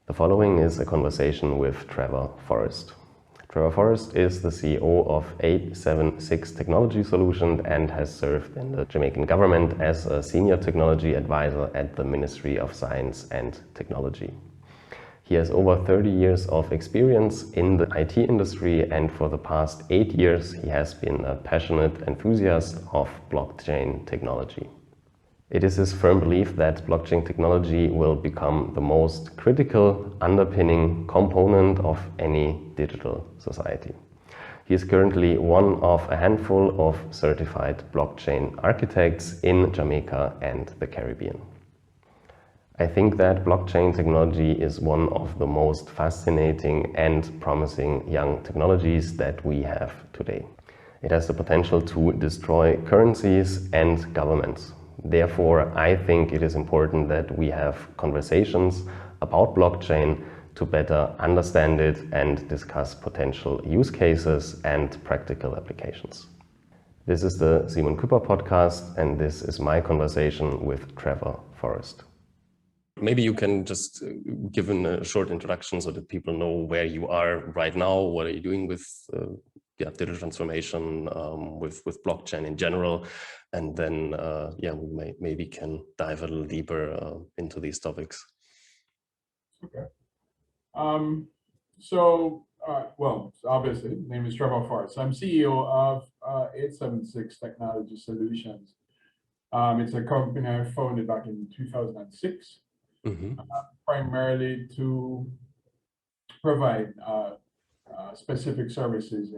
The following is a conversation with Trevor Forrest. Trevor Forrest is the CEO of 876 Technology Solutions and has served in the Jamaican government as a senior technology advisor at the Ministry of Science and Technology. He has over 30 years of experience in the IT industry, and for the past 8 years he has been a passionate enthusiast of blockchain technology. It is his firm belief that blockchain technology will become the most critical underpinning component of any digital society. He is currently one of a handful of certified blockchain architects in Jamaica and the Caribbean. I think that blockchain technology is one of the most fascinating and promising young technologies that we have today. It has the potential to destroy currencies and governments. Therefore, I think it is important that we have conversations about blockchain to better understand it and discuss potential use cases and practical applications. This is the Simon Küpper podcast, and this is my conversation with Trevor Forrest. Maybe you can just give a short introduction so that people know where you are right now. What are you doing with digital transformation, with blockchain in general, and then we maybe can dive a little deeper into these topics. Okay. Obviously, the name is Trevor Forrest. I'm CEO of 876 Technology Solutions. It's a company I founded back in 2006, primarily to provide specific services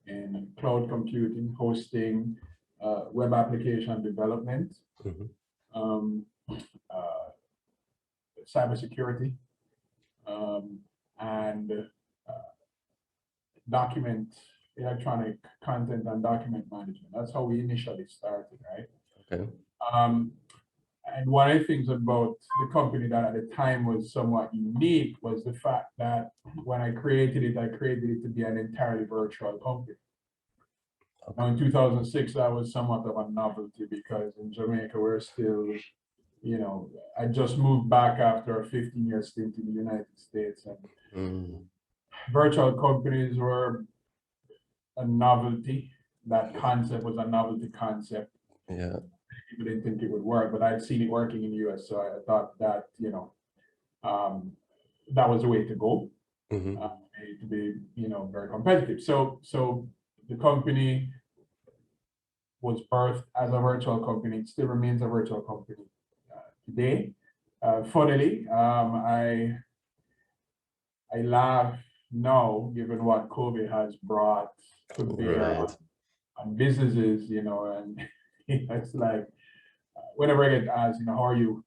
in cloud computing, hosting, web application development, cybersecurity, and electronic content and document management. That's how we initially started, right? Okay. And one of the things about the company that at the time was somewhat unique was the fact that when I created it to be an entirely virtual company. Okay. Now in 2006, that was somewhat of a novelty because in Jamaica, we're still, I just moved back after a 15-year stint in the United States, and virtual companies were a novelty. That concept was a novelty concept. Yeah. People didn't think it would work, but I'd seen it working in the US, so I thought that that was the way to go, to be very competitive. So the company was birthed as a virtual company. It still remains a virtual company today. Funnily, I laugh now, given what COVID has brought to bear on businesses, and it's like, whenever I get asked, how are you,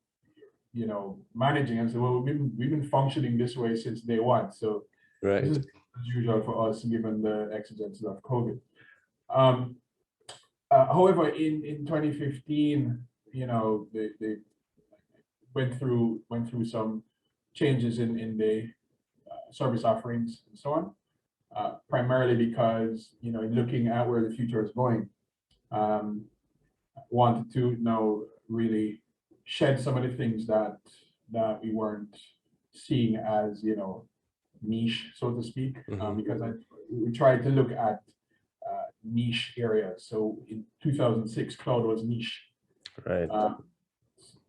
managing? I say, well, we've been functioning this way since day one. So this is as usual for us, given the exigencies of COVID. However, in 2015, they went through some changes in the service offerings and so on, primarily because, in looking at where the future is going, wanted to now really shed some of the things that we weren't seeing as niche, so to speak, because we tried to look at niche areas. So in 2006, cloud was niche. Right.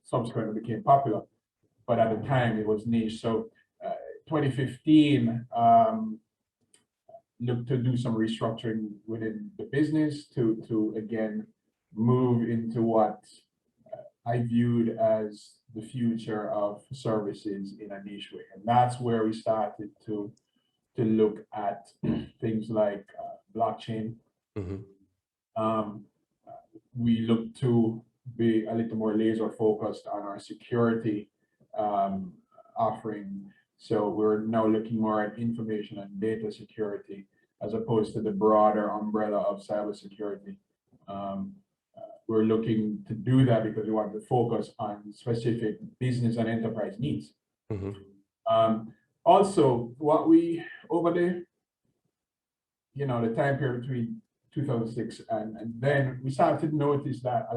Subsequently became popular, but at the time it was niche. So 2015 looked to do some restructuring within the business to again move into what I viewed as the future of services in a niche way. And that's where we started to look at things like blockchain. We looked to be a little more laser focused on our security offering. So we're now looking more at information and data security as opposed to the broader umbrella of cybersecurity. We're looking to do that because we want to focus on specific business and enterprise needs. Also, what we, over the time period between 2006 and then, we started to notice that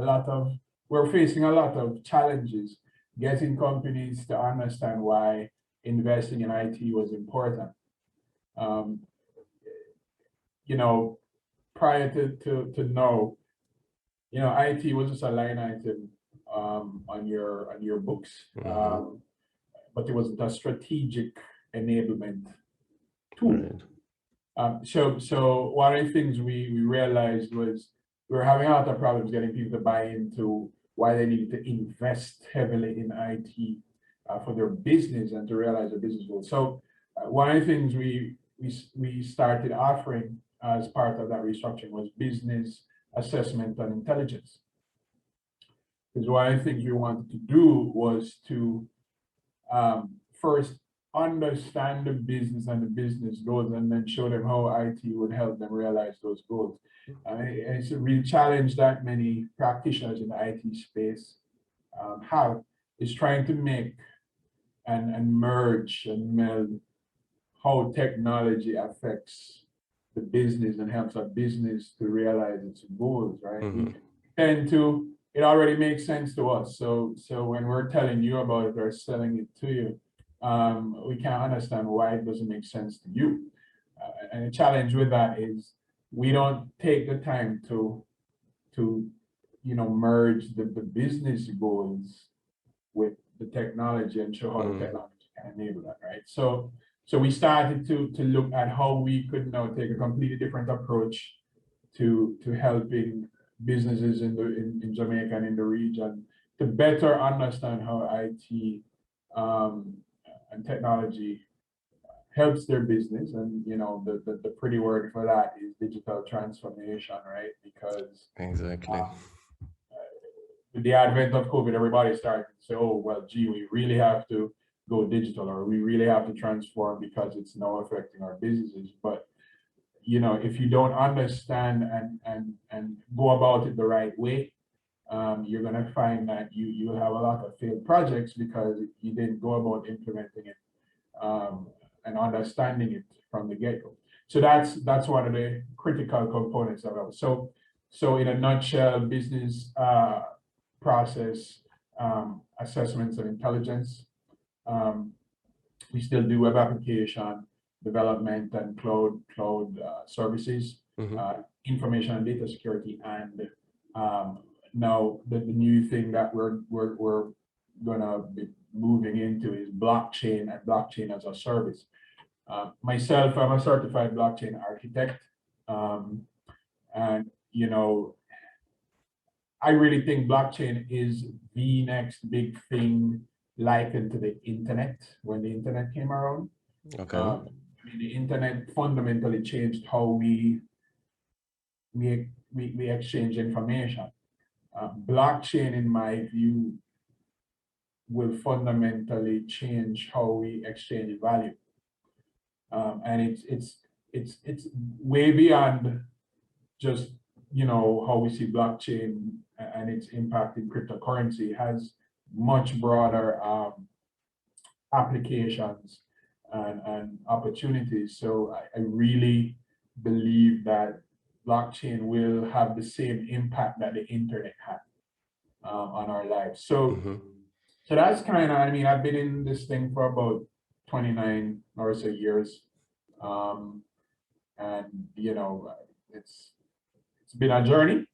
we're facing a lot of challenges getting companies to understand why investing in IT was important. You know, prior to now, you know, IT was just a line item on your books, but it wasn't a strategic enablement tool. Right. So one of the things we realized was we were having a lot of problems getting people to buy into why they needed to invest heavily in IT for their business and to realize their business goals. So one of the things we started offering as part of that restructuring was business assessment and intelligence. Because one of the things we wanted to do was to first understand the business and the business goals, and then show them how IT would help them realize those goals. And it's a real challenge that many practitioners in the IT space have, is trying to make and merge and meld how technology affects the business and helps a business to realize its goals, right? We tend to, it already makes sense to us. So when we're telling you about it or selling it to you, we can't understand why it doesn't make sense to you. And the challenge with that is we don't take the time to you know, merge the business goals with the technology and show how the technology can enable that, right? So we started to look at how we could now take a completely different approach to helping businesses in Jamaica and in the region to better understand how IT and technology helps their business. And you know, the pretty word for that is digital transformation, right? Because exactly. With the advent of COVID, everybody started to say, oh, well, gee, we really have to go digital, or we really have to transform because it's now affecting our businesses. But, you know, if you don't understand and go about it the right way, you're going to find that you have a lot of failed projects because you didn't go about implementing it and understanding it from the get-go. So that's one of the critical components of it. So in a nutshell, business process assessments and intelligence. We still do web application development and cloud services, information and data security, and now the new thing that we're gonna be moving into is blockchain and blockchain as a service. Myself, I'm a certified blockchain architect, and you know, I really think blockchain is the next big thing likened to the internet when the internet came around. Okay. I mean, the internet fundamentally changed how we exchange information. Blockchain, in my view, will fundamentally change how we exchange value. And it's way beyond just, you know, how we see blockchain and its impact in cryptocurrency. It has much broader applications and opportunities. So I really believe that blockchain will have the same impact that the internet had on our lives. So so that's kind of, I mean, I've been in this thing for about 29 or so years, and you know, it's been a journey.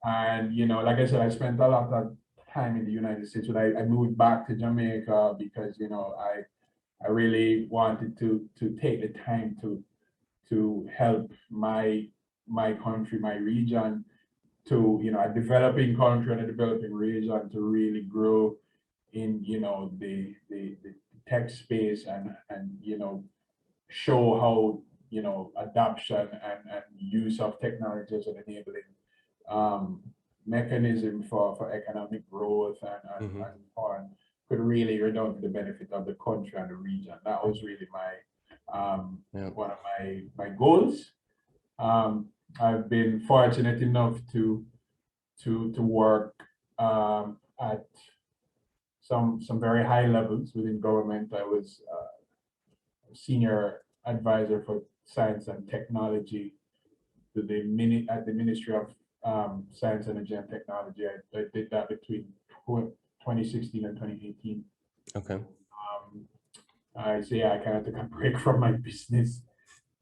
And you know, like I said, I spent a lot of time in the United States. When I moved back to Jamaica because, you know, I really wanted to take the time to help my country, my region, to, you know, a developing country and a developing region to really grow in, you know, the tech space and you know, show how, you know, adoption and use of technology as an enabling mechanism for economic growth and could really redound to the benefit of the country and the region. That was really my one of my goals. I've been fortunate enough to work at some very high levels within government. I was senior advisor for science and technology to at the Ministry of Science, Energy and Technology. I did that between 2016 and 2018. Okay. I say I kind of took a break from my business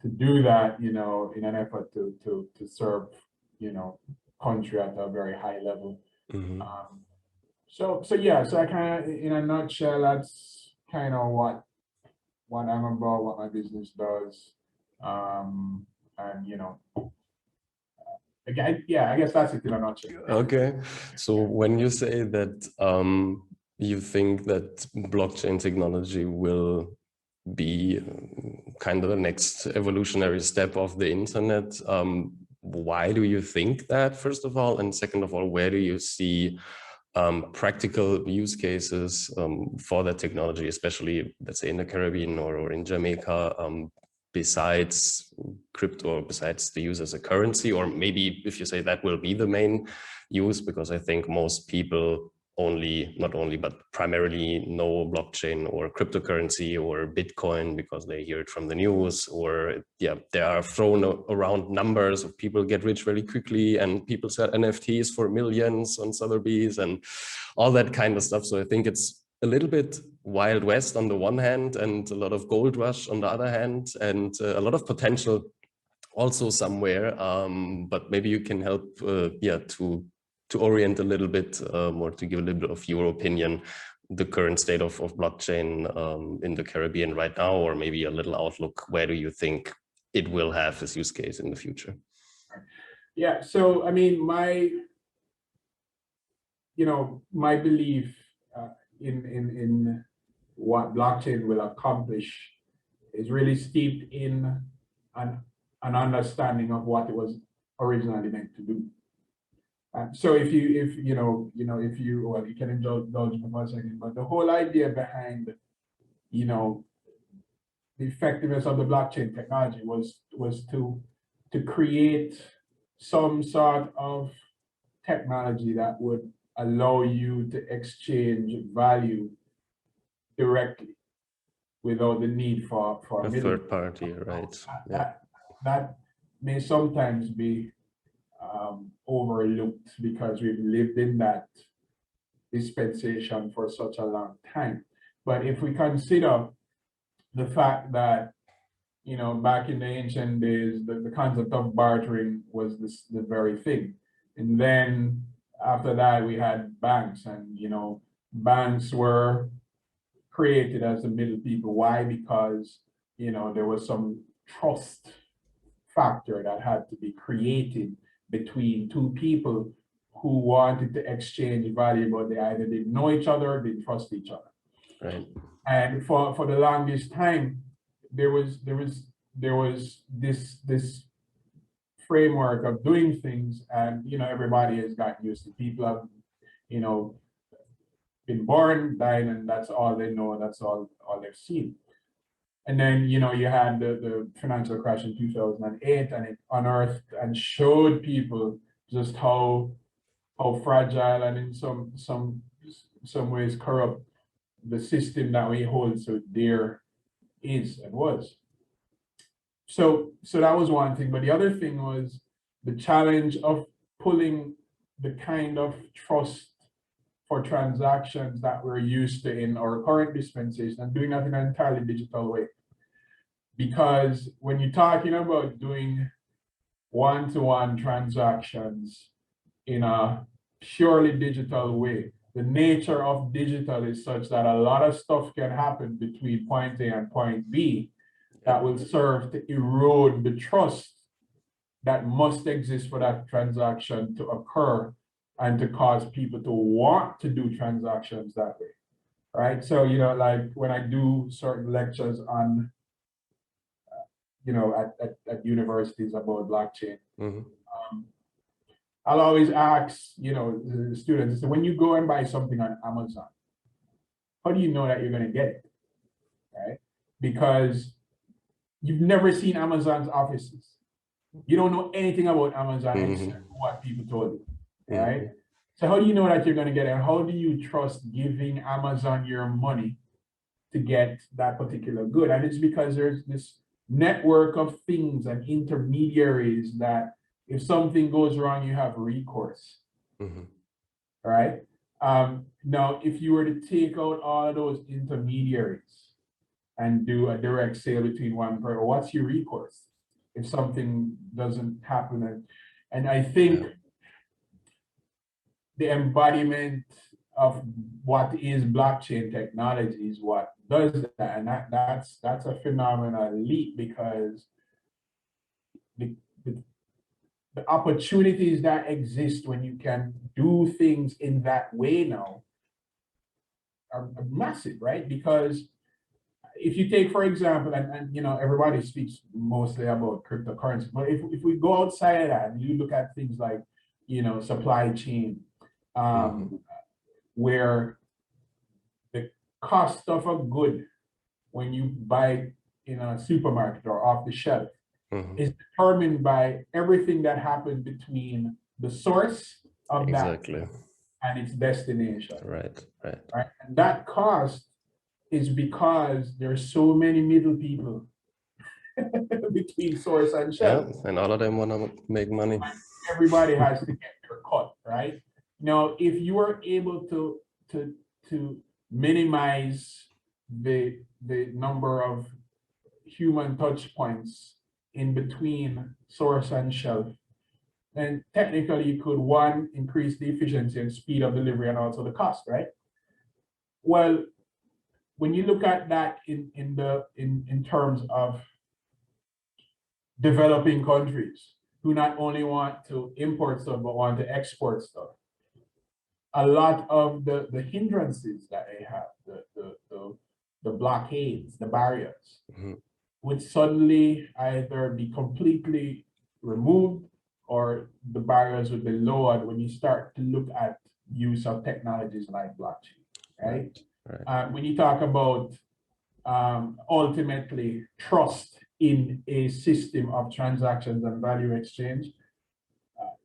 to do that, you know, in an effort to serve, you know, country at a very high level. Mm-hmm. So yeah, so I kind of, in a nutshell, that's kind of what I'm about, what my business does, and you know, again, yeah, I guess that's it in a nutshell. Okay, so when you say that you think that blockchain technology will be kind of the next evolutionary step of the internet, why do you think that, first of all? And second of all, where do you see practical use cases for that technology, especially, let's say, in the Caribbean or in Jamaica, besides crypto, besides the use as a currency? Or maybe if you say that will be the main use, because I think most people not only, but primarily know blockchain or cryptocurrency or Bitcoin because they hear it from the news, or yeah, there are thrown around numbers of people get rich really quickly and people sell NFTs for millions on Sotheby's and all that kind of stuff. So I think it's a little bit Wild West on the one hand and a lot of gold rush on the other hand, and a lot of potential also somewhere. But maybe you can help, yeah, to orient a little bit more, to give a little bit of your opinion, the current state of blockchain in the Caribbean right now, or maybe a little outlook. Where do you think it will have this use case in the future? Yeah, so I mean, my belief in what blockchain will accomplish is really steeped in an understanding of what it was originally meant to do. So if you, well, you can indulge me for a second, but the whole idea behind, you know, the effectiveness of the blockchain technology was to create some sort of technology that would allow you to exchange value directly without the need for a third party, right? That may sometimes be overlooked because we've lived in that dispensation for such a long time. But if we consider the fact that, you know, back in the ancient days, the concept of bartering was the very thing. And then after that, we had banks, and, you know, banks were created as the middle people. Why? Because, you know, there was some trust factor that had to be created between two people who wanted to exchange value, but they either didn't know each other or didn't trust each other. Right. And for the longest time, there was this framework of doing things, and, you know, everybody has gotten used to. People have, you know, been born, died, and that's all they know, that's all they've seen. And then, you know, you had the financial crash in 2008, and it unearthed and showed people just how fragile and in some ways corrupt the system that we hold so dear is and was. So that was one thing. But the other thing was the challenge of pulling the kind of trust for transactions that we're used to in our current dispensation and doing that in an entirely digital way. Because when you're talking about doing one-to-one transactions in a purely digital way, the nature of digital is such that a lot of stuff can happen between point A and point B that will serve to erode the trust that must exist for that transaction to occur and to cause people to want to do transactions that way, right? So, you know, like when I do certain lectures on, you know, at universities about blockchain, I'll always ask, you know, the students, so when you go and buy something on Amazon, how do you know that you're going to get it, right? Because you've never seen Amazon's offices. You don't know anything about Amazon except what people told you, right? So how do you know that you're going to get it? And how do you trust giving Amazon your money to get that particular good? And it's because there's this network of things and intermediaries that if something goes wrong, you have recourse, right? Now, if you were to take out all of those intermediaries and do a direct sale between one person, what's your recourse if something doesn't happen? And I think the embodiment of what is blockchain technology is what does that, and that's a phenomenal leap, because the opportunities that exist when you can do things in that way now are massive, right? Because if you take, for example, and you know, everybody speaks mostly about cryptocurrency, but if we go outside of that and you look at things like, you know, supply chain, where the cost of a good when you buy in a supermarket or off the shelf is determined by everything that happened between the source of that and its destination. Right. And that cost is because there's so many middle people between source and shelf. Yeah, and all of them want to make money. Everybody has to get their cut, right? Now, if you are able to minimize the number of human touch points in between source and shelf, then technically you could, one, increase the efficiency and speed of delivery and also the cost, right? Well, when you look at that in terms of developing countries who not only want to import stuff but want to export stuff, a lot of the hindrances that they have, the blockades, the barriers, would suddenly either be completely removed or the barriers would be lowered when you start to look at use of technologies like blockchain, right? When you talk about ultimately trust in a system of transactions and value exchange,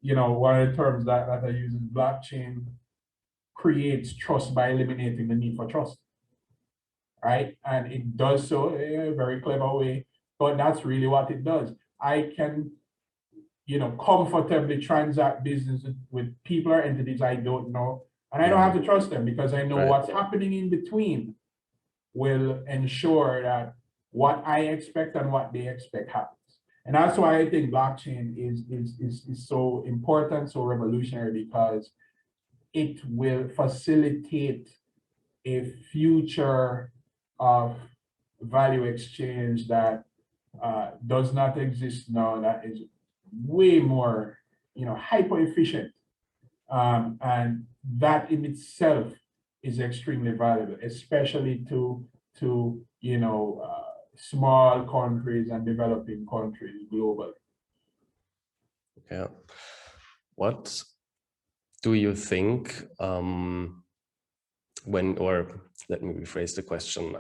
you know, one of the terms that I use is blockchain creates trust by eliminating the need for trust, right? And it does so in a very clever way, but that's really what it does. I can, you know, comfortably transact business with people or entities I don't know, and I don't have to trust them because I know what's happening in between will ensure that what I expect and what they expect happens. And that's why I think blockchain is so important, so revolutionary, because it will facilitate a future of value exchange that does not exist now, that is way more, you know, hyper efficient, and that in itself is extremely valuable, especially to you know, small countries and developing countries globally. Yeah. What do you think let me rephrase the question.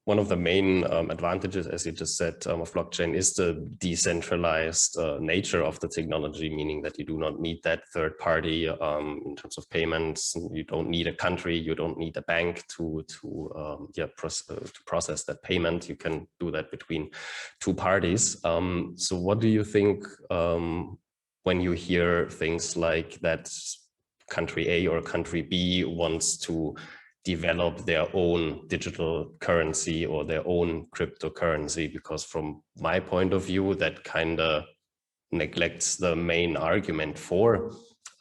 One of the main advantages, as you just said, of blockchain is the decentralized nature of the technology, meaning that you do not need that third party in terms of payments. You don't need a country, you don't need a bank to process that payment. You can do that between two parties. So what do you think when you hear things like that country A or country B wants to develop their own digital currency or their own cryptocurrency? Because from my point of view, that kind of neglects the main argument for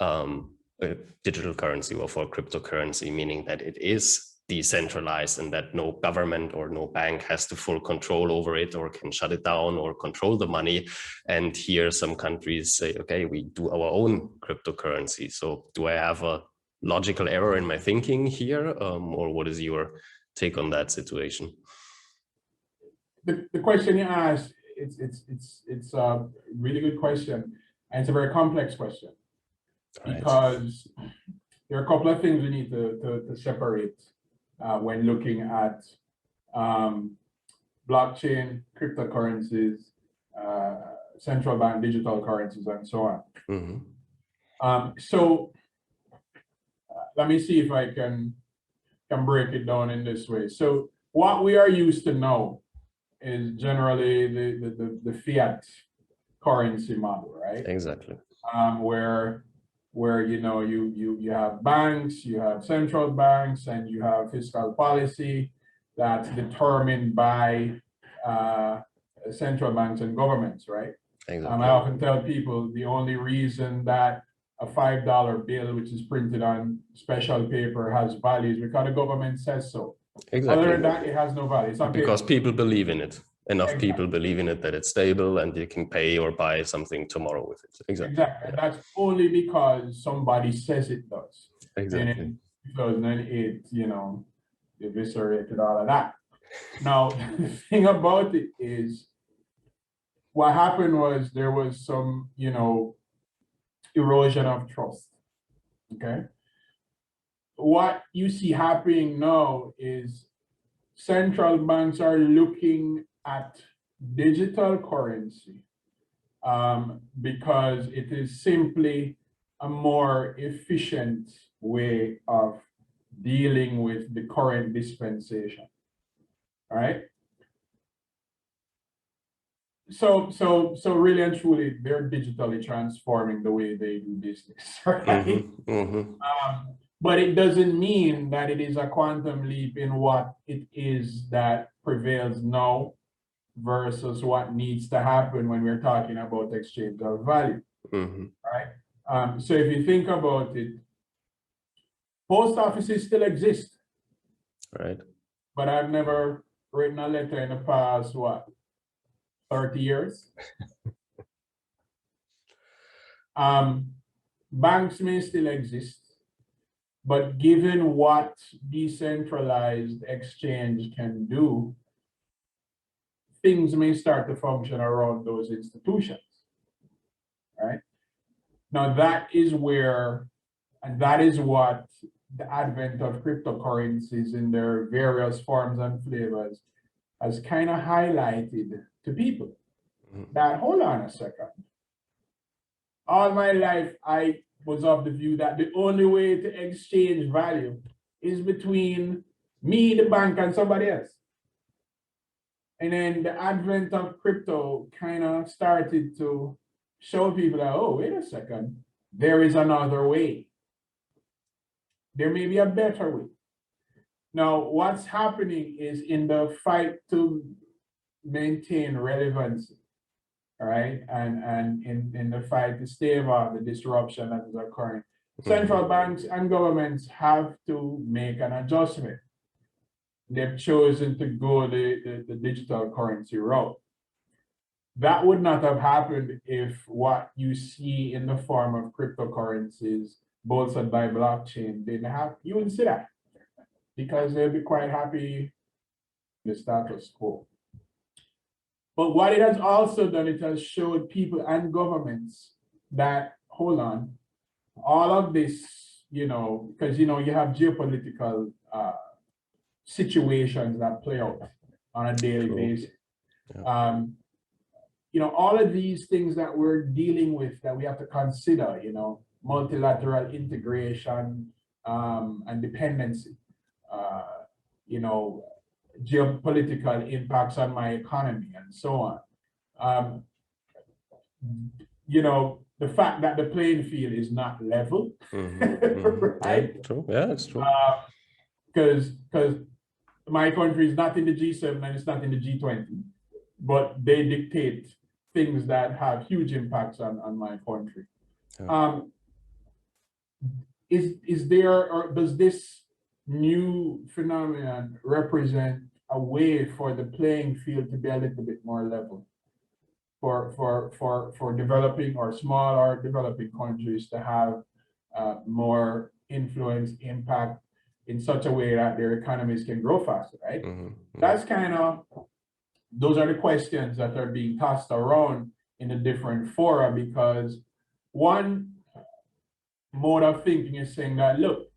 a digital currency or for cryptocurrency, meaning that it is decentralized and that no government or no bank has the full control over it or can shut it down or control the money. And here some countries say, okay, we do our own cryptocurrency. So do I have a logical error in my thinking here, or what is your take on that situation? The question you asked, it's a really good question, and it's a very complex question, because there are a couple of things we need to separate when looking at blockchain, cryptocurrencies, central bank digital currencies, and so on. So let me see if I can break it down in this way. So what we are used to now is generally the fiat currency model, right? Exactly. Where where you have banks, you have central banks, and you have fiscal policy that's determined by central banks and governments, right? Exactly. I often tell people the only reason that a $5 bill, which is printed on special paper, has value is because the government says so. Exactly. Other than that, it has no value. It's on because paper. people believe in it. Enough Exactly. people believe in it that it's stable and you can pay or buy something tomorrow with it. Exactly. Exactly. And that's only because somebody says it does. Exactly. And in 2008, they eviscerated all of that. Now, the thing about it is, what happened was there was some, erosion of trust. Okay. What you see happening now is central banks are looking at digital currency because it is simply a more efficient way of dealing with the current dispensation. All right. So really and truly, they're digitally transforming the way they do business, right? But it doesn't mean that it is a quantum leap in what it is that prevails now versus what needs to happen when we're talking about exchange of value, right? So if you think about it, post offices still exist, right? But I've never written a letter in the past, 30 years. Banks may still exist, but given what decentralized exchange can do, things may start to function around those institutions, right? Now that is where, and that is what the advent of cryptocurrencies in their various forms and flavors has kind of highlighted to people. That, hold on a second. All my life, I was of the view that the only way to exchange value is between me, the bank, and somebody else. And then the advent of crypto kind of started to show people that, oh, wait a second, there is another way. There may be a better way. Now, what's happening is in the fight to maintain relevancy, all right, and in the fight to stave off the disruption that is occurring, central banks and governments have to make an adjustment. They've chosen to go the digital currency route. That would not have happened if what you see in the form of cryptocurrencies bolstered by blockchain didn't happen. You wouldn't see that because they'd be quite happy with the status quo. But what it has also done, it has showed people and governments that, hold on, all of this, because, you have geopolitical situations that play out on a daily basis. Yeah. All of these things that we're dealing with that we have to consider, multilateral integration and dependency, geopolitical impacts on my economy and so on. The fact that the playing field is not level, right? Yeah, true. Yeah, it's true. Because my country is not in the G7 and it's not in the G20, but they dictate things that have huge impacts on my country. Yeah. Is there, or does this new phenomenon represent a way for the playing field to be a little bit more level for developing or small or developing countries to have more influence, impact in such a way that their economies can grow faster, right? That's kind of, those are the questions that are being tossed around in the different fora, because one mode of thinking is saying that, look,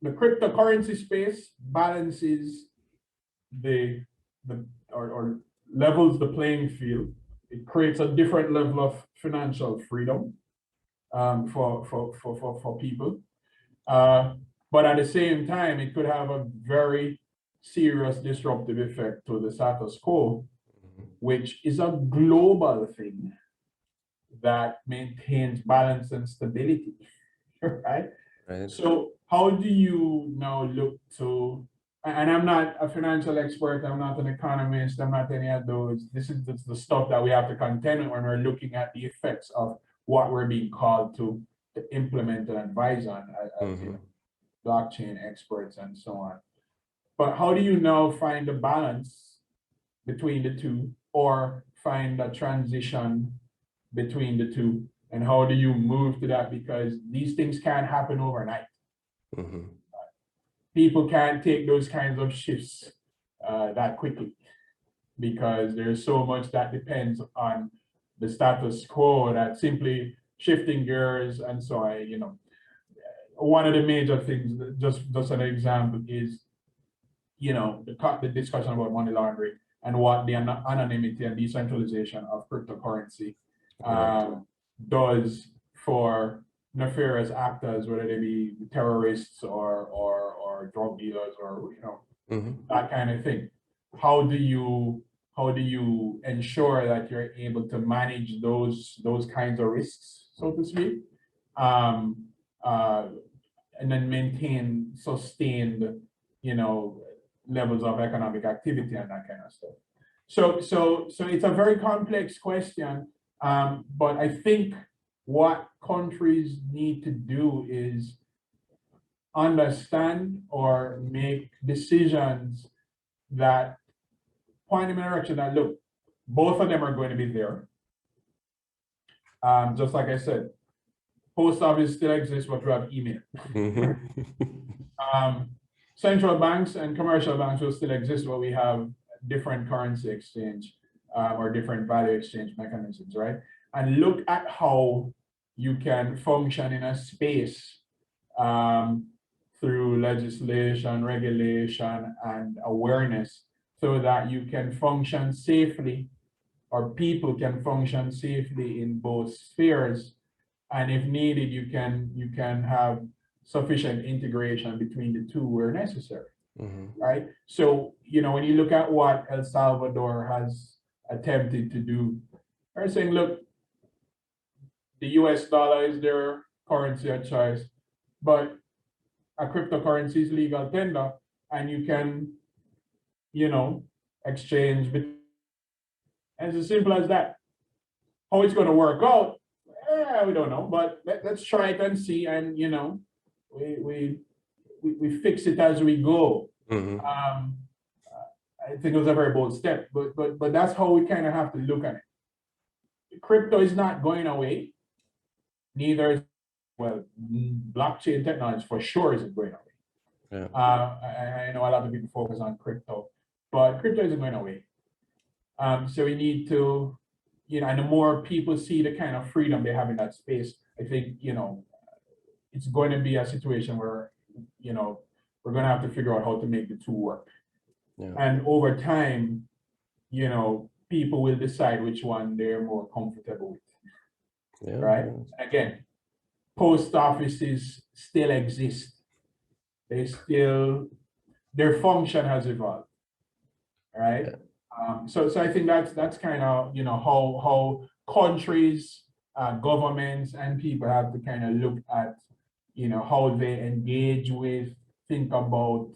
the cryptocurrency space balances or levels the playing field. It creates a different level of financial freedom for people. But at the same time, it could have a very serious disruptive effect to the status quo, which is a global thing that maintains balance and stability. right? Right. So how do you now look to, and I'm not a financial expert, I'm not an economist, I'm not any of those. This is the stuff that we have to contend with when we're looking at the effects of what we're being called to implement and advise on as you know, blockchain experts and so on. But how do you now find a balance between the two, or find a transition between the two? And how do you move to that? Because these things can't happen overnight. People can't take those kinds of shifts that quickly, because there's so much that depends on the status quo that simply shifting gears and so on. You know, one of the major things, just an example, is, you know, the discussion about money laundering and what the anonymity and decentralization of cryptocurrency does for nefarious actors, whether they be terrorists or drug dealers or, you know, that kind of thing. How do you ensure that you're able to manage those kinds of risks, so to speak, and then maintain sustained, you know, levels of economic activity and that kind of stuff? So it's a very complex question, but I think what countries need to do is understand or make decisions that point them in a direction that, look, both of them are going to be there. Just like I said, post office still exists, but we have email. Central banks and commercial banks will still exist, but we have different currency exchange or different value exchange mechanisms, right? And look at how you can function in a space through legislation, regulation, and awareness, so that you can function safely, or people can function safely in both spheres. And if needed, you can have sufficient integration between the two where necessary, right? So, you know, when you look at what El Salvador has attempted to do, they're saying, look, the US dollar is their currency of choice, but a cryptocurrency is legal tender, and you can, you know, exchange. And it's as simple as that. How it's going to work out, we don't know, but let's try it and see. And, you know, we fix it as we go. I think it was a very bold step, but that's how we kind of have to look at it. Crypto is not going away. Neither is, well, blockchain technology for sure isn't going away. Yeah. I know a lot of people focus on crypto, but crypto isn't going away. So we need to, you know, and the more people see the kind of freedom they have in that space, I think, you know, it's going to be a situation where, you know, we're going to have to figure out how to make the two work. Yeah. And over time, you know, people will decide which one they're more comfortable with. Yeah. Right? Again, post offices still exist. Their function has evolved. Right? Yeah. So I think that's kind of, you know, how countries, governments, and people have to kind of look at, you know, how they engage with, think about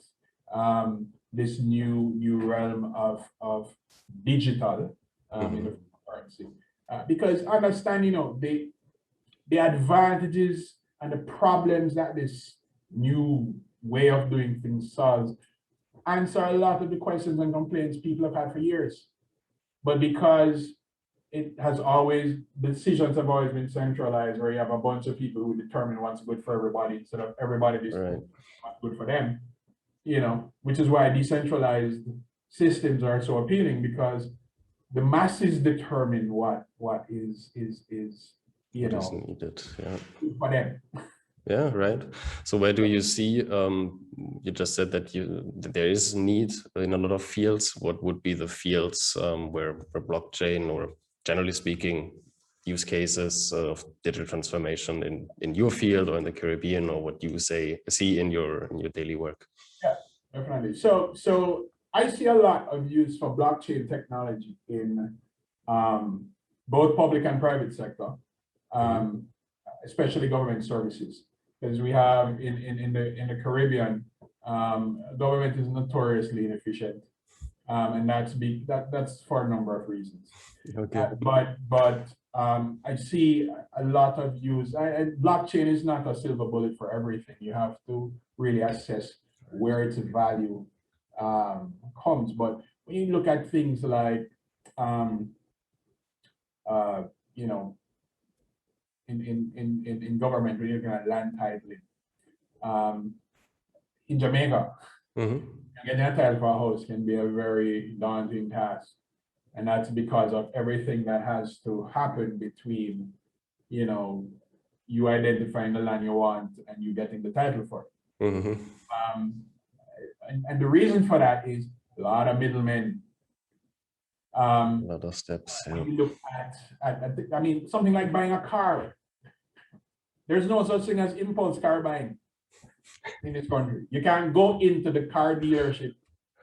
this new realm of digital in currency, because understand, you know, the advantages and the problems that this new way of doing things solves answer a lot of the questions and complaints people have had for years. But because decisions have always been centralized, where you have a bunch of people who determine what's good for everybody instead of everybody deciding what's good for them, you know, which is why decentralized systems are so appealing, because the masses determine what is you know, needed, for them. Yeah, right. So where do you see, you just said that there is need in a lot of fields. What would be the fields where blockchain, or generally speaking, use cases of digital transformation in your field or in the Caribbean, or what you see in your daily work? Yeah, definitely. So I see a lot of use for blockchain technology in both public and private sector, especially government services. because we have in the Caribbean, government is notoriously inefficient, and that's for a number of reasons. Okay. But I see a lot of use. Blockchain is not a silver bullet for everything. You have to really assess where its value comes. But when you look at things like, you know, in government, when you're looking at land titling, in Jamaica, getting a title for a house can be a very daunting task. And that's because of everything that has to happen between, you know, you identifying the land you want and you getting the title for it. And the reason for that is a lot of middlemen. A lot of steps. Yeah. You look at I mean, something like buying a car. There's no such thing as impulse car buying in this country. You can't go into the car dealership,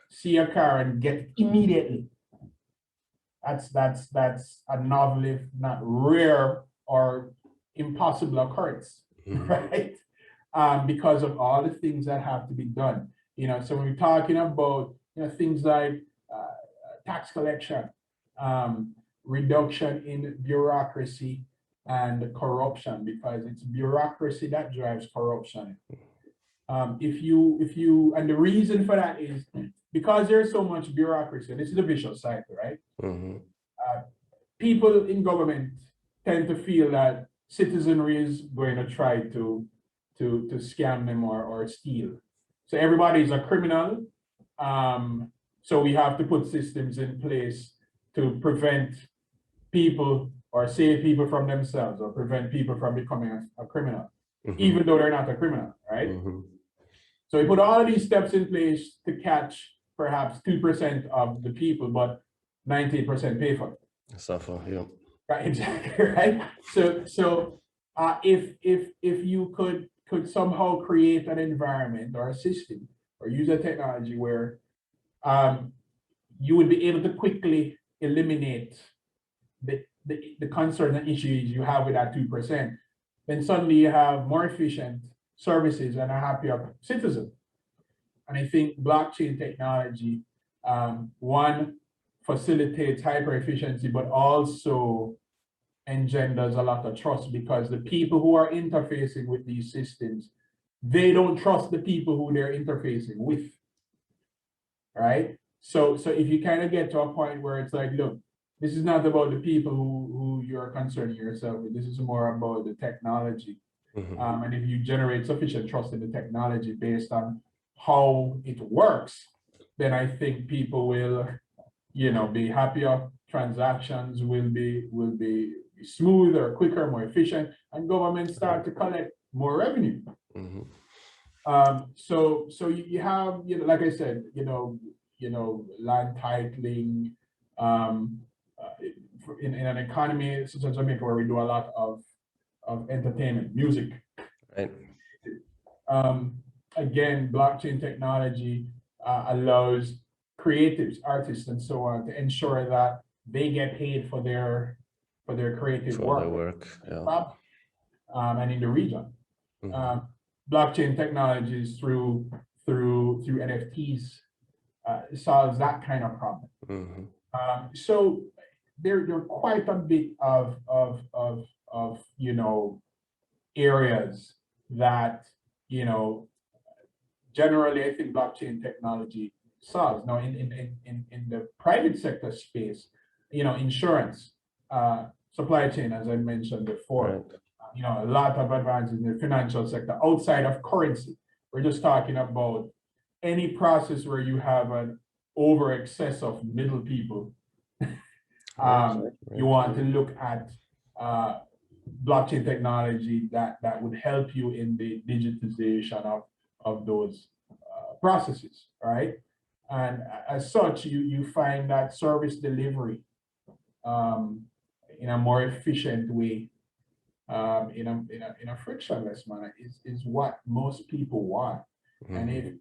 see a car, and get it immediately. That's a novel, if not rare or impossible occurrence, right? Because of all the things that have to be done. You know, so when we're talking about, you know, things like tax collection, reduction in bureaucracy and corruption, because it's bureaucracy that drives corruption. And the reason for that is because there's so much bureaucracy, and this is a vicious cycle, right? People in government tend to feel that citizenry is going to try to scam them or steal. So everybody's a criminal. So we have to put systems in place to prevent people or save people from themselves or prevent people from becoming a criminal, even though they're not a criminal, right? So we put all of these steps in place to catch perhaps 2% of the people, but 98% pay for it. Suffer, yeah. Right, exactly, right? So if you could somehow create an environment or a system or use a technology where you would be able to quickly eliminate the concerns and issues you have with that 2%, then suddenly you have more efficient services and a happier citizen. And I think blockchain technology, one, facilitates hyper efficiency, but also engenders a lot of trust, because the people who are interfacing with these systems, they don't trust the people who they're interfacing with, right? So if you kind of get to a point where it's like, look, this is not about the people who you're concerning yourself with, this is more about the technology. And if you generate sufficient trust in the technology based on how it works, then I think people will, you know, be happier. Transactions will be smoother, quicker, more efficient, and governments start to collect more revenue. So you have, you know, like I said, you know, land titling, in an economy such as Jamaica, where we do a lot of entertainment, music. Right. Again, blockchain technology allows creatives, artists, and so on to ensure that they get paid for their creative work. Yeah. And in the region. Blockchain technologies through NFTs solves that kind of problem. So there are quite a bit of you know, areas that, you know, generally I think blockchain technology solves. Now in the private sector space, you know, insurance, supply chain, as I mentioned before, right. You know, a lot of advances in the financial sector outside of currency. We're just talking about any process where you have an over excess of middle people. You want to look at blockchain technology that would help you in the digitization of those processes, right? And as such, you find that service delivery in a more efficient way, in a frictionless manner is what most people want. And if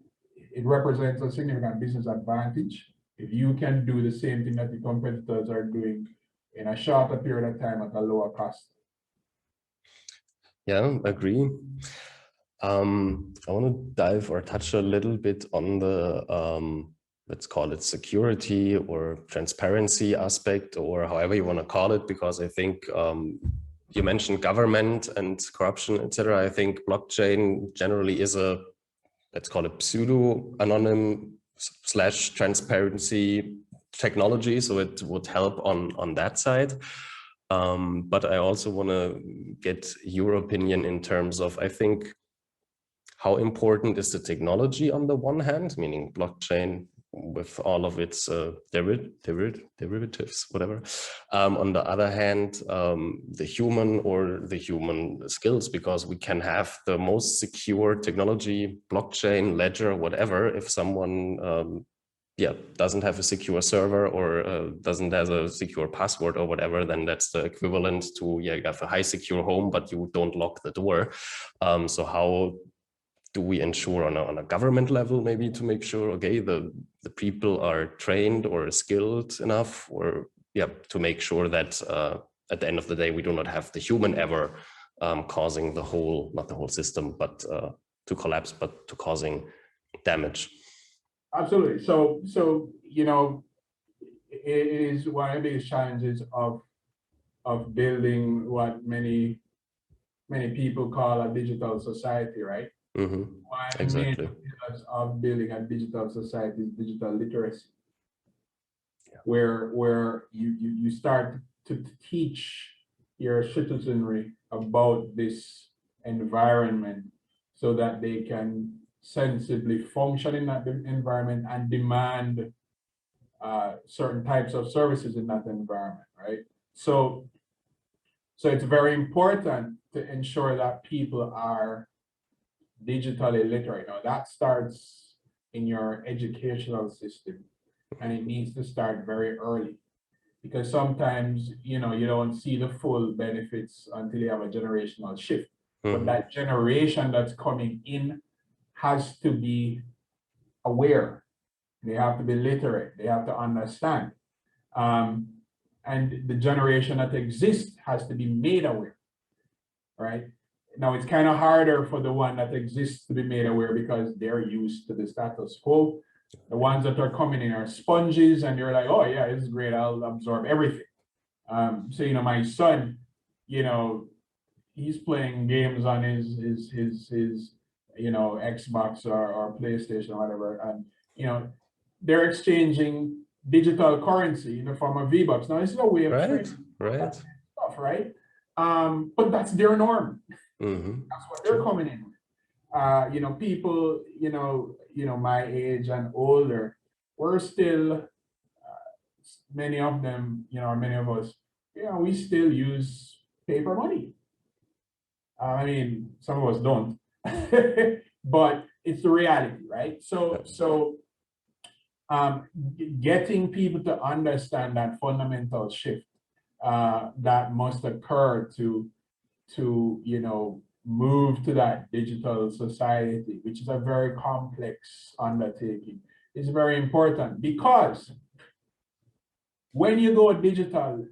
it represents a significant business advantage, if you can do the same thing that the competitors are doing in a shorter period of time at a lower cost. Yeah, agree. I want to dive or touch a little bit on the, let's call it security or transparency aspect, or however you want to call it, because I think you mentioned government and corruption, etc. I think blockchain generally is a, let's call it pseudo-anonym / transparency technology, so it would help on that side. But I also want to get your opinion in terms of, I think, how important is the technology on the one hand, meaning blockchain with all of its derivatives, whatever. On the other hand, the human skills, because we can have the most secure technology, blockchain, ledger, whatever, if someone doesn't have a secure server or doesn't have a secure password or whatever, then that's the equivalent to, you have a high secure home, but you don't lock the door. So how do we ensure on a government level, maybe, to make sure, okay, the people are trained or skilled enough, or to make sure that at the end of the day, we do not have the human ever causing the whole, not the whole system, but to collapse, but to causing damage. Absolutely. So you know, it is one of the biggest challenges of building what many people call a digital society, right? Mm-hmm. One of the Exactly. main pillars of building a digital society is digital literacy, where you start to teach your citizenry about this environment so that they can sensibly function in that environment and demand certain types of services in that environment, right? So it's very important to ensure that people are digitally literate. Now that starts in your educational system, and it needs to start very early, because sometimes, you don't see the full benefits until you have a generational shift. But that generation that's coming in has to be aware. They have to be literate. They have to understand. And the generation that exists has to be made aware, right? Now, it's kind of harder for the one that exists to be made aware because they're used to the status quo. The ones that are coming in are sponges, and they're like, oh yeah, this is great, I'll absorb everything. So, my son, he's playing games on his Xbox or PlayStation or whatever, and they're exchanging digital currency in the form of V-Bucks. Now, this is a way of trading stuff, right? But that's their norm. That's what they're coming in with. People, my age and older, we're still, many of them, or many of us, we still use paper money. I mean, some of us don't, but it's the reality, right? So getting people to understand that fundamental shift that must occur to move to that digital society, which is a very complex undertaking, is very important, because when you go digital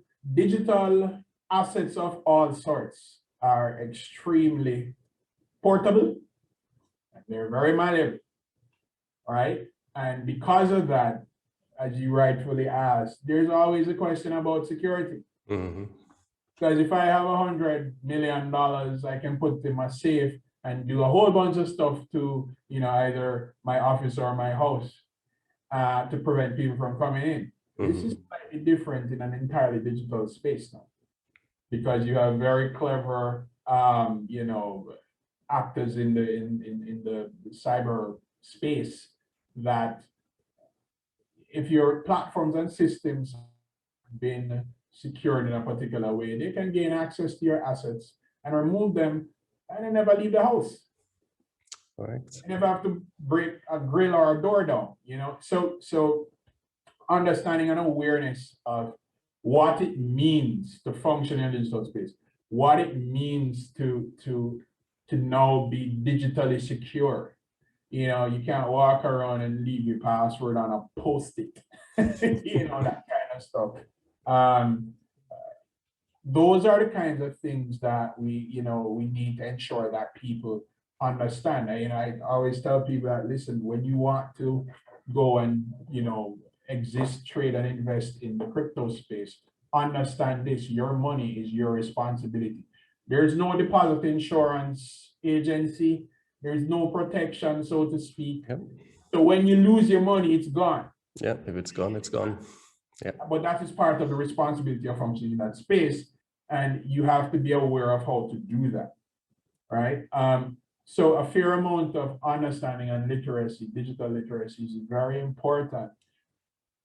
assets of all sorts are extremely portable, and they're very malleable, right? And because of that, as you rightfully asked, there's always a question about security. Because if I have $100 million, I can put in my safe and do a whole bunch of stuff to, either my office or my house to prevent people from coming in. This is slightly different in an entirely digital space now, because you have very clever, actors in the cyber space that, if your platforms and systems have been secured in a particular way, they can gain access to your assets and remove them, and they never leave the house. Right. You never have to break a grill or a door down, So understanding and awareness of what it means to function in a digital space, what it means to now be digitally secure. You can't walk around and leave your password on a Post-it, that kind of stuff. Those are the kinds of things that we need to ensure that people understand. I always tell people that, listen, when you want to go and, exist, trade, and invest in the crypto space, understand this: your money is your responsibility. There's no deposit insurance agency. There's no protection, so to speak. Yep. So when you lose your money, it's gone. Yeah, if it's gone, it's gone. Yeah. But that is part of the responsibility of functioning in that space, and you have to be aware of how to do that, right? So a fair amount of understanding and literacy, digital literacy, is very important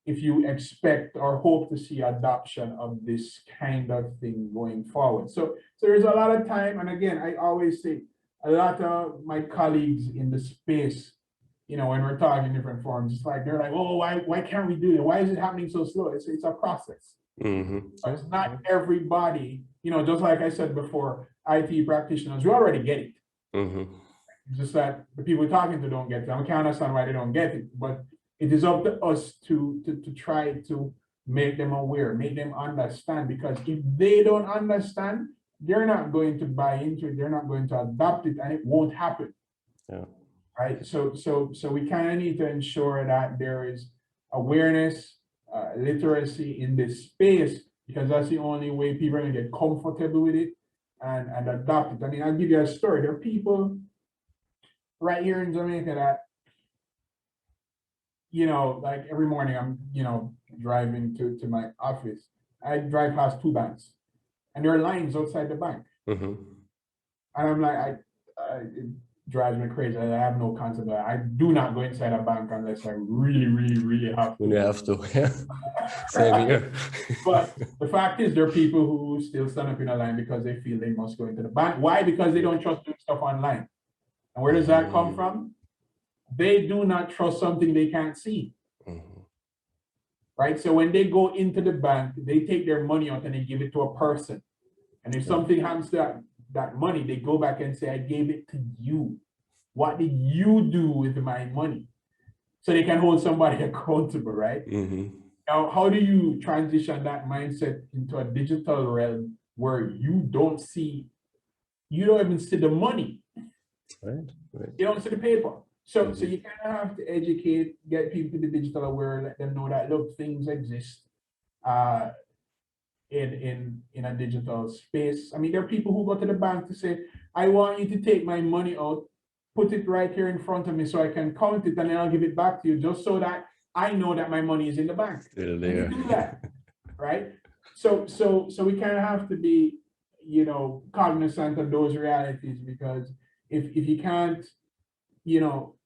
if you expect or hope to see adoption of this kind of thing going forward. So there's a lot of time, and again, I always say, a lot of my colleagues in the space, when we're talking different forums, it's like they're like, oh, why can't we do it? Why is it happening so slow? It's a process. It's not everybody, just like I said before, IT practitioners, we already get it. It's just that the people we're talking to don't get it. I can't understand why they don't get it, but it is up to us to try to make them aware, make them understand, because if they don't understand, they're not going to buy into it, they're not going to adopt it, and it won't happen. Yeah. Right. So we kind of need to ensure that there is awareness, literacy in this space, because that's the only way people are going to get comfortable with it and adopt it. I mean, I'll give you a story. There are people right here in Jamaica that, like every morning I'm, driving to my office. I drive past 2 banks, and there are lines outside the bank. And I'm like, it drives me crazy. I have no concept of that. I do not go inside a bank unless I really, really, really have to. When you have to, yeah. Same here. But the fact is, there are people who still stand up in a line because they feel they must go into the bank. Why? Because they don't trust doing stuff online. And where does that come from? They do not trust something they can't see. Right? So when they go into the bank, they take their money out and they give it to a person. And if something happens to that money, they go back and say, I gave it to you. What did you do with my money? So they can hold somebody accountable, right? Now, how do you transition that mindset into a digital realm where you don't even see the money? Right. You don't see the paper. So you kind of have to educate, get people to be digital aware, let them know that, look, things exist in a digital space. I mean, there are people who go to the bank to say, I want you to take my money out, put it right here in front of me so I can count it, and then I'll give it back to you, just so that I know that my money is in the bank. Still there. You do that, right? So we kind of have to be, cognizant of those realities, because if you can't,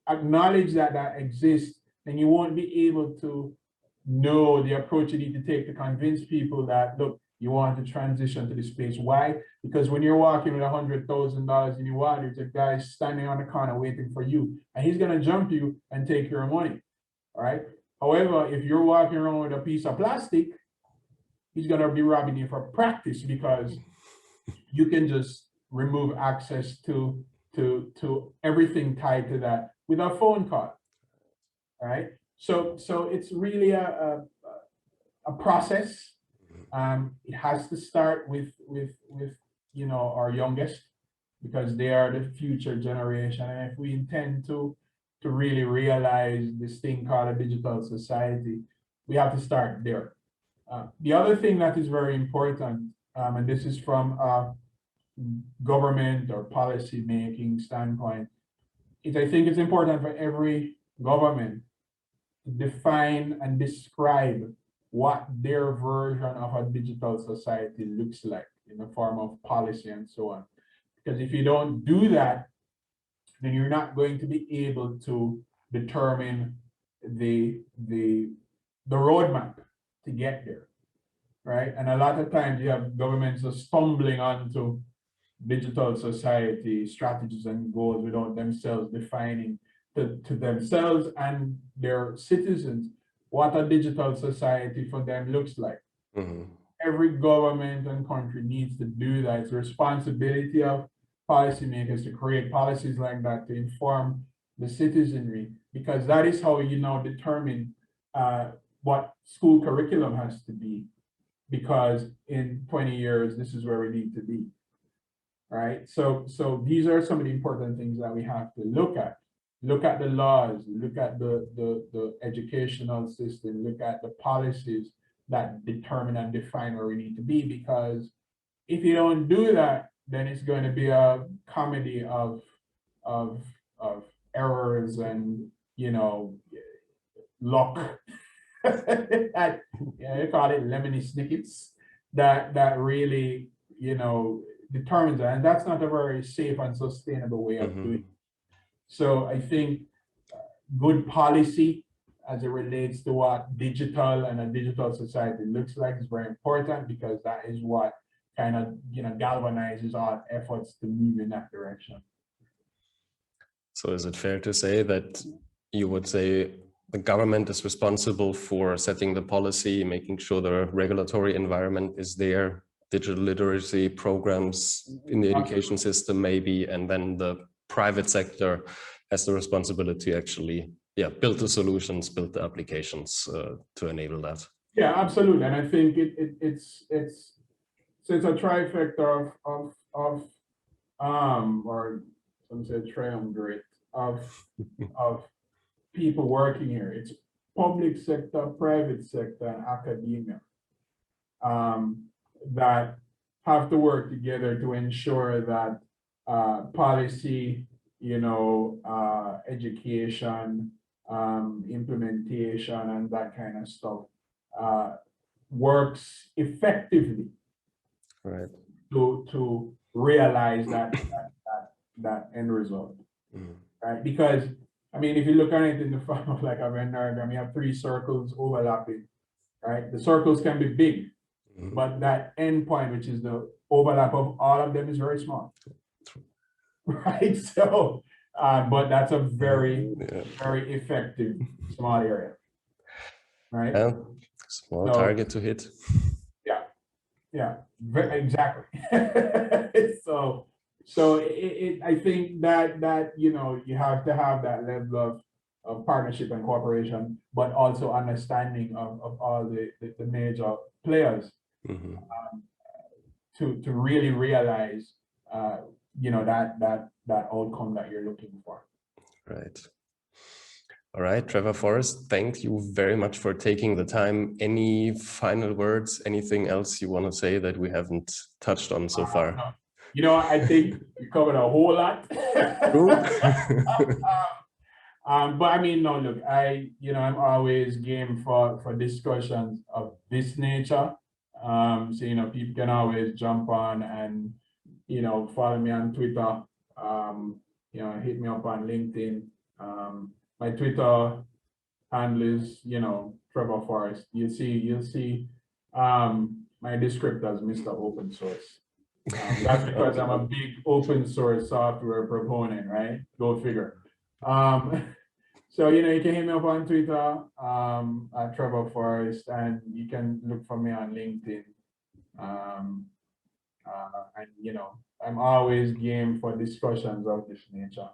acknowledge that exists, then you won't be able to know the approach you need to take to convince people that, look, you want to transition to this space. Why? Because when you're walking with $100,000 in your wallet, there's a guy standing on the corner waiting for you, and he's going to jump you and take your money. All right. However, if you're walking around with a piece of plastic, he's going to be robbing you for practice, because you can just remove access to everything tied to that with a phone call. All right. So it's really a process. It has to start with our youngest, because they are the future generation. And if we intend to really realize this thing called a digital society, we have to start there. The other thing that is very important, and this is from a government or policy making standpoint, is I think it's important for every government to define and describe what their version of a digital society looks like in the form of policy and so on. Because if you don't do that, then you're not going to be able to determine the roadmap to get there, right? And a lot of times you have governments just stumbling onto digital society strategies and goals without themselves defining to themselves and their citizens what a digital society for them looks like. Every government and country needs to do that. It's the responsibility of policymakers to create policies like that to inform the citizenry, because that is how you now determine what school curriculum has to be, because in 20 years, this is where we need to be. right? So these are some of the important things that we have to look at. Look at the laws, look at the educational system, look at the policies that determine and define where we need to be, because if you don't do that, then it's going to be a comedy of errors and, you know, luck. That, yeah, they call it lemony snickets that really, you know, determines that. And that's not a very safe and sustainable way of doing it. So I think good policy as it relates to what digital and a digital society looks like is very important, because that is what kind of, you know, galvanizes our efforts to move in that direction. So is it fair to say that you would say the government is responsible for setting the policy, making sure the regulatory environment is there, digital literacy programs in the education system maybe, and then the private sector has the responsibility to actually build the solutions, build the applications to enable that? Yeah, absolutely. And I think it's a trifecta of or some say triumvirate of people working here. It's public sector, private sector, and academia that have to work together to ensure that policy, you know, education, implementation, and that kind of stuff works effectively, right, to realize that end result. Right? Because I mean, if you look at it in the form of like a Venn diagram, you have three circles overlapping, right? The circles can be big, but that end point, which is the overlap of all of them, is very small, right? So, but that's a very, very effective small area, right? Small target to hit. Yeah, exactly. So I think that you know, you have to have that level of partnership and cooperation, but also understanding of all the major players to really realize you know, that outcome that you're looking for. Right. All right, Trevor Forrest, thank you very much for taking the time. Any final words, anything else you want to say that we haven't touched on so far? No. You know, I think we covered a whole lot. But I mean, no, look, you know, I'm always game for discussions of this nature. So, you know, people can always jump on and, you know, follow me on Twitter, you know, hit me up on LinkedIn. My Twitter handle is, you know, Trevor Forrest. You'll see my descriptor is Mr. Open Source. That's because I'm a big open source software proponent, right? Go figure. So, you know, you can hit me up on Twitter at Trevor Forrest, and you can look for me on LinkedIn. And, you know, I'm always game for discussions of this nature.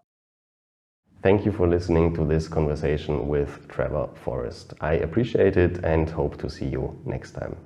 Thank you for listening to this conversation with Trevor Forrest. I appreciate it and hope to see you next time.